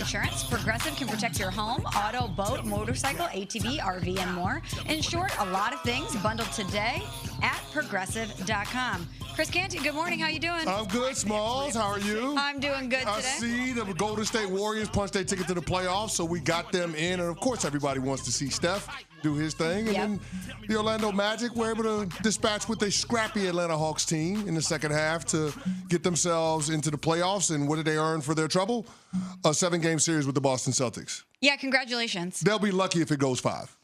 insurance, Progressive can protect your home, auto, boat, motorcycle, ATV, RV, and more. In short, a lot of things bundled today at Progressive.com. Chris Canty, good morning. How you doing? I'm good, Smalls. How are you? I'm doing good today. I see the Golden State Warriors punched their ticket to the playoffs, so we got them in. And, of course, everybody wants to see Steph do his thing. And then the Orlando Magic were able to dispatch with a scrappy Atlanta Hawks team in the second half to get themselves into the playoffs. And what did they earn for their trouble? A 7-game series with the Boston Celtics. Yeah, congratulations. They'll be lucky if it goes 5.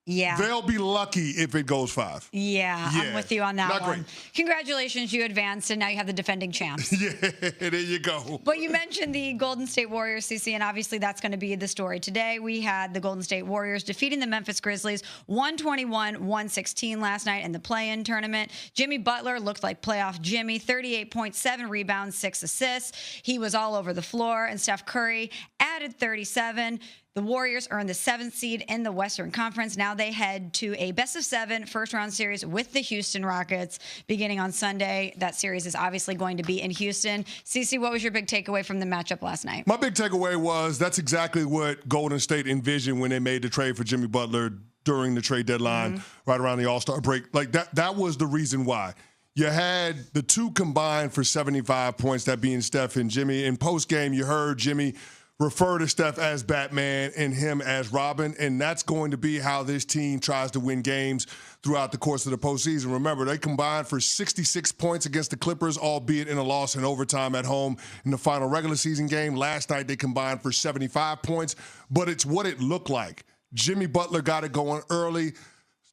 Yeah. They'll be lucky if it goes 5. Yeah, I'm with you on that Not one. great. Congratulations, you advanced, and now you have the defending champs. Yeah, there you go. But you mentioned the Golden State Warriors, CC, and obviously that's going to be the story today. We had the Golden State Warriors defeating the Memphis Grizzlies 121-116 last night in the play-in tournament. Jimmy Butler looked like playoff Jimmy, 38.7 rebounds, 6 assists. He was all over the floor, and Steph Curry added 37. The Warriors earned the 7th seed in the Western Conference. Now they head to a best-of-7 first-round series with the Houston Rockets beginning on Sunday. That series is obviously going to be in Houston. Cece, what was your big takeaway from the matchup last night? My big takeaway was that's exactly what Golden State envisioned when they made the trade for Jimmy Butler during the trade deadline, right around the All-Star break. Like, that was the reason why. You had the two combined for 75 points, that being Steph and Jimmy. In postgame, you heard Jimmy refer to Steph as Batman and him as Robin, and that's going to be how this team tries to win games throughout the course of the postseason. Remember, they combined for 66 points against the Clippers, albeit in a loss in overtime at home in the final regular season game. Last night, they combined for 75 points, but it's what it looked like. Jimmy Butler got it going early.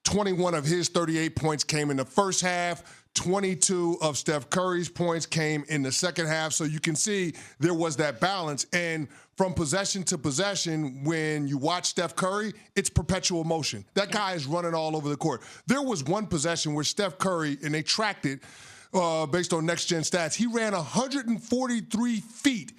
21 of his 38 points came in the first half. 22 of Steph Curry's points came in the second half. So you can see there was that balance. And from possession to possession, when you watch Steph Curry, it's perpetual motion. That guy is running all over the court. There was one possession where Steph Curry, and they tracked it based on next-gen stats, he ran 143 feet.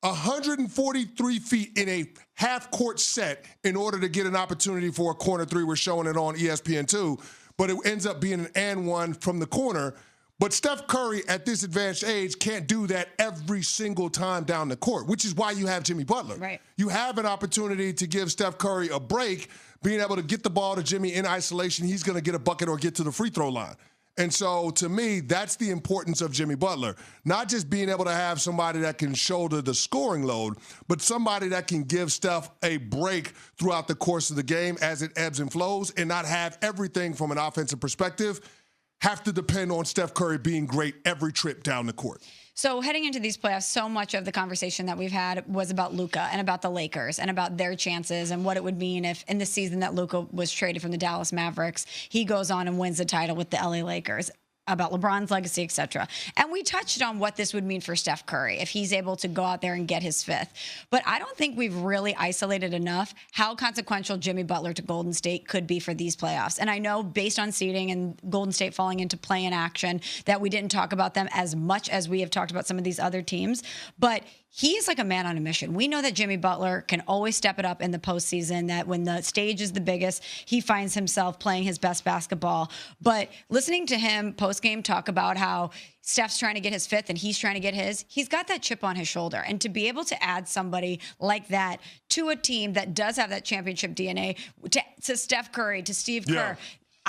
143 feet in a half-court set in order to get an opportunity for a corner three. We're showing it on ESPN2. But it ends up being an and one from the corner. But Steph Curry, at this advanced age, can't do that every single time down the court, which is why you have Jimmy Butler. Right. You have an opportunity to give Steph Curry a break, being able to get the ball to Jimmy in isolation. He's going to get a bucket or get to the free throw line. And so, to me, that's the importance of Jimmy Butler. Not just being able to have somebody that can shoulder the scoring load, but somebody that can give Steph a break throughout the course of the game as it ebbs and flows, and not have everything from an offensive perspective have to depend on Steph Curry being great every trip down the court. So heading into these playoffs, so much of the conversation that we've had was about Luka and about the Lakers and about their chances and what it would mean if in the season that Luka was traded from the Dallas Mavericks, he goes on and wins the title with the LA Lakers, about LeBron's legacy, et cetera. And we touched on what this would mean for Steph Curry if he's able to go out there and get his 5th. But I don't think we've really isolated enough how consequential Jimmy Butler to Golden State could be for these playoffs. And I know based on seeding and Golden State falling into play-in action that we didn't talk about them as much as we have talked about some of these other teams. But he is like a man on a mission. We know that Jimmy Butler can always step it up in the postseason, that when the stage is the biggest, he finds himself playing his best basketball. But listening to him post-game talk about how Steph's trying to get his 5th and he's trying to get his, he's got that chip on his shoulder. And to be able to add somebody like that to a team that does have that championship DNA, to Steph Curry, to Steve Kerr,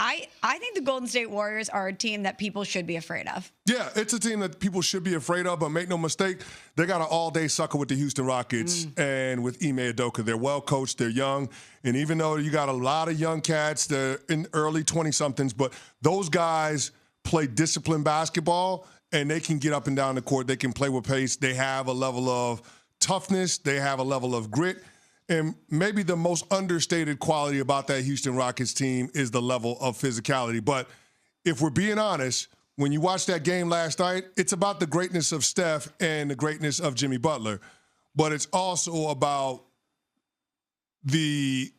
I think the Golden State Warriors are a team that people should be afraid of. Yeah, it's a team that people should be afraid of, but make no mistake, they got an all-day sucker with the Houston Rockets and with Ime Udoka. They're well-coached, they're young, and even though you got a lot of young cats, they're in early 20-somethings, but those guys play disciplined basketball, and they can get up and down the court. They can play with pace. They have a level of toughness. They have a level of grit. And maybe the most understated quality about that Houston Rockets team is the level of physicality. But if we're being honest, when you watch that game last night, it's about the greatness of Steph and the greatness of Jimmy Butler. But it's also about the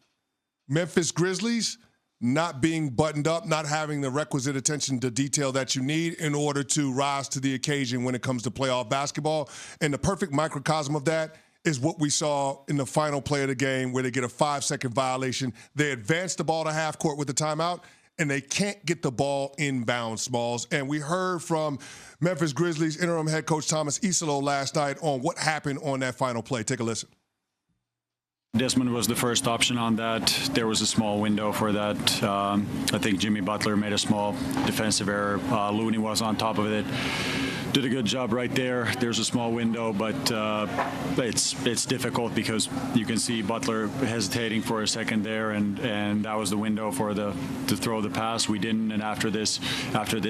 Memphis Grizzlies not being buttoned up, not having the requisite attention to detail that you need in order to rise to the occasion when it comes to playoff basketball. And the perfect microcosm of that is what we saw in the final play of the game where they get a 5-second violation. They advance the ball to half court with the timeout, and they can't get the ball inbound, Smalls. And we heard from Memphis Grizzlies interim head coach Thomas Isolo last night on what happened on that final play. Take a listen. Desmond was the first option on that. There was a small window for that. I think Jimmy Butler made a small defensive error. Looney was on top of it. Did a good job right there. There's a small window, but it's difficult because you can see Butler hesitating for a second there, and that was the window for to throw the pass. We didn't, and after this,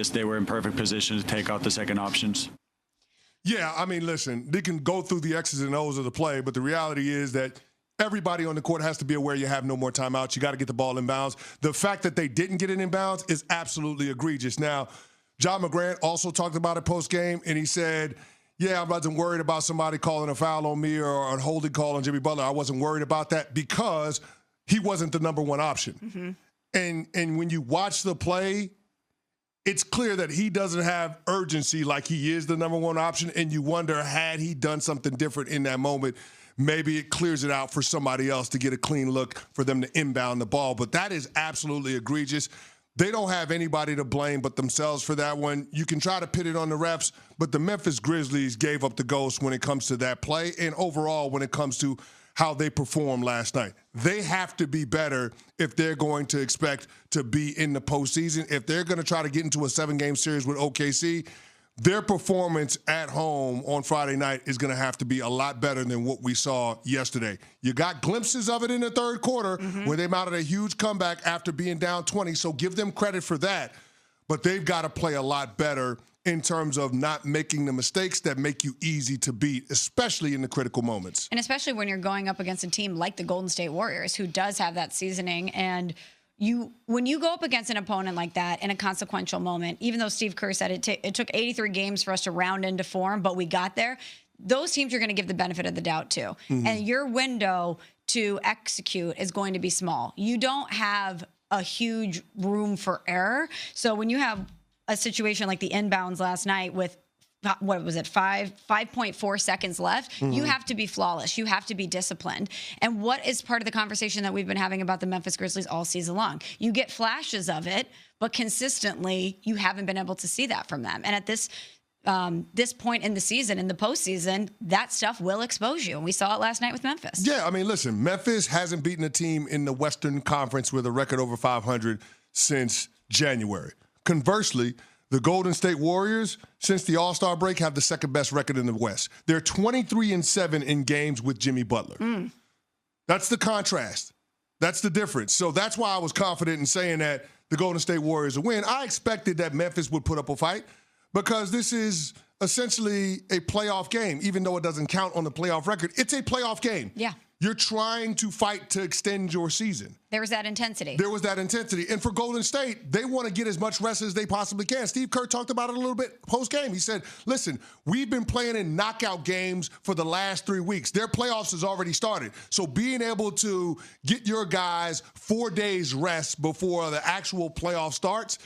they were in perfect position to take out the second options. Yeah, I mean, listen, they can go through the X's and O's of the play, but the reality is that everybody on the court has to be aware you have no more timeouts. You got to get the ball in bounds. The fact that they didn't get it in bounds is absolutely egregious. Now, John McGrant also talked about it post-game, and he said, yeah, I wasn't worried about somebody calling a foul on me or a holding call on Jimmy Butler. I wasn't worried about that because he wasn't the number one option. Mm-hmm. And when you watch the play, it's clear that he doesn't have urgency like he is the number one option, and you wonder, had he done something different in that moment, maybe it clears it out for somebody else to get a clean look for them to inbound the ball. But that is absolutely egregious. They don't have anybody to blame but themselves for that one. You can try to pit it on the refs, but the Memphis Grizzlies gave up the ghost when it comes to that play and overall when it comes to how they performed last night. They have to be better if they're going to expect to be in the postseason. If they're going to try to get into a 7-game series with OKC, their performance at home on Friday night is going to have to be a lot better than what we saw yesterday. You got glimpses of it in the third quarter where they mounted a huge comeback after being down 20, so give them credit for that. But they've got to play a lot better in terms of not making the mistakes that make you easy to beat, especially in the critical moments. And especially when you're going up against a team like the Golden State Warriors, who does have that seasoning. And when you go up against an opponent like that in a consequential moment, even though Steve Kerr said it took 83 games for us to round into form, but we got there, those teams you're going to give the benefit of the doubt to. Mm-hmm. And your window to execute is going to be small. You don't have a huge room for error. So when you have a situation like the inbounds last night with, what was it, 5.4 seconds left, you have to be flawless. You have to be disciplined. And what is part of the conversation that we've been having about the Memphis Grizzlies all season long? You get flashes of it, but consistently you haven't been able to see that from them. And at this point in the season, in the postseason, that stuff will expose you. And we saw it last night with Memphis. Yeah, I mean, listen, Memphis hasn't beaten a team in the Western Conference with a record over 500 since January. Conversely, the Golden State Warriors, since the All-Star break, have the second best record in the West. They're 23-7 in games with Jimmy Butler. That's the contrast. That's the difference. So that's why I was confident in saying that the Golden State Warriors will win. I expected that Memphis would put up a fight because this is essentially a playoff game, even though it doesn't count on the playoff record. It's a playoff game. Yeah. You're trying to fight to extend your season. There was that intensity. There was that intensity. And for Golden State, they want to get as much rest as they possibly can. Steve Kerr talked about it a little bit post-game. He said, listen, we've been playing in knockout games for the last 3 weeks. Their playoffs has already started. So being able to get your guys 4 days rest before the actual playoff starts